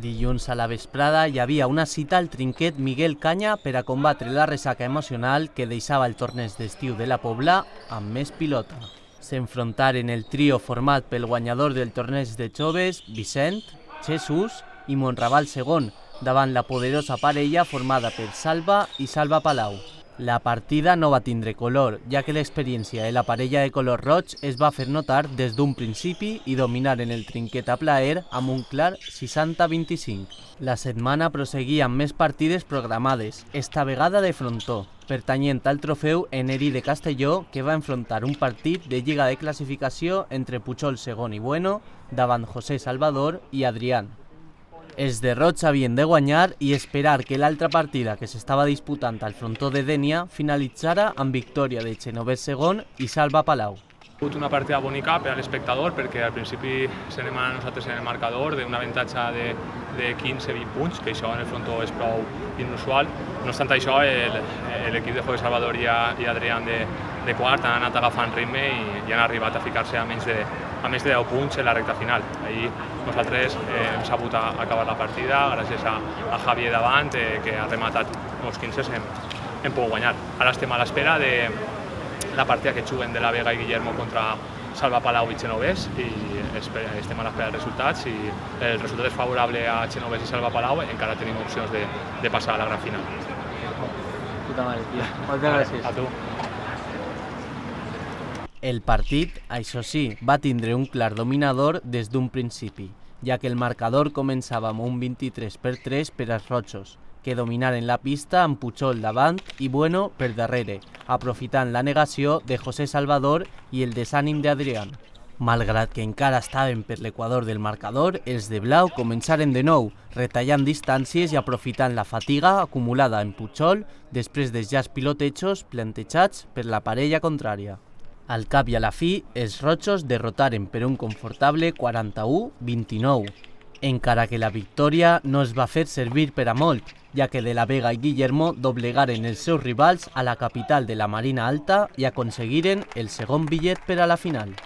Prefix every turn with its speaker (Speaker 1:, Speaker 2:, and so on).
Speaker 1: Dilluns a la vesprada hi havia una cita al trinquet Miguel Canya per a combatre la ressaca emocional que deixava el torneig d'estiu de la Pobla amb més pilota. S'enfrontaren el trio format pel guanyador del torneig de joves, Vicent, Jesús i Monraval II, davant la poderosa parella formada per Salva i Salva Palau. La partida no va tindre color, ja que l'experiència de la parella de color roig es va fer notar des d'un principi i dominar en el trinquet a plaer amb un clar 60-25. La setmana prosseguia amb més partides programades, esta vegada de frontó, pertanyent al trofeu Eneri de Castelló, que va enfrontar un partit de lliga de classificació entre Pujol II i Bueno davant José Salvador i Adrián. Els de roig havien de guanyar i esperar que l'altra partida que s'estava disputant al frontó de Dénia finalitzara amb victòria de Genovés II i Salva Palau.
Speaker 2: Ha hagut una partida bonica per a l'espectador perquè al principi se n'hem anat nosaltres en el marcador d'un avantatge de 15-20 punts, que això en el frontó és prou inusual. No obstant això, l'equip de José Salvador i Adrián de quart han anat agafant ritme i han arribat a ficar-se a menys de 10 punts en la recta final. Ahir nosaltres hem sabut acabar la partida gràcies a Javier davant, que ha rematat uns 15 hem pogut guanyar. Ara estem a l'espera de la partida que juguen de la Vega i Guillermo contra Salva Palau i Genovés i estem a l'espera dels resultats. Si el resultat és favorable a Genovés i Salva Palau, encara tenim opcions de passar a la gran final.
Speaker 1: Puta mare, tio. Moltes gràcies.
Speaker 2: A tu.
Speaker 1: El partit, això sí, va tindre un clar dominador des d'un principi, ja que el marcador començava amb un 23-3 per als rojos, que dominaren la pista amb Pujol davant i Bueno per darrere, aprofitant la negació de José Salvador i el desànim d'Adrián. Malgrat que encara estaven per l'equador del marcador, els de blau començaren de nou, retallant distàncies i aprofitant la fatiga acumulada en Pujol després dels llaç pilotejos plantejats per la parella contrària. Al cap i a la fi, els rojos derrotaren per un confortable 41-29, encara que la victòria no es va fer servir per a molt, ja que de la Vega i Guillermo doblegaren els seus rivals a la capital de la Marina Alta i aconseguiren el segon bitllet per a la final.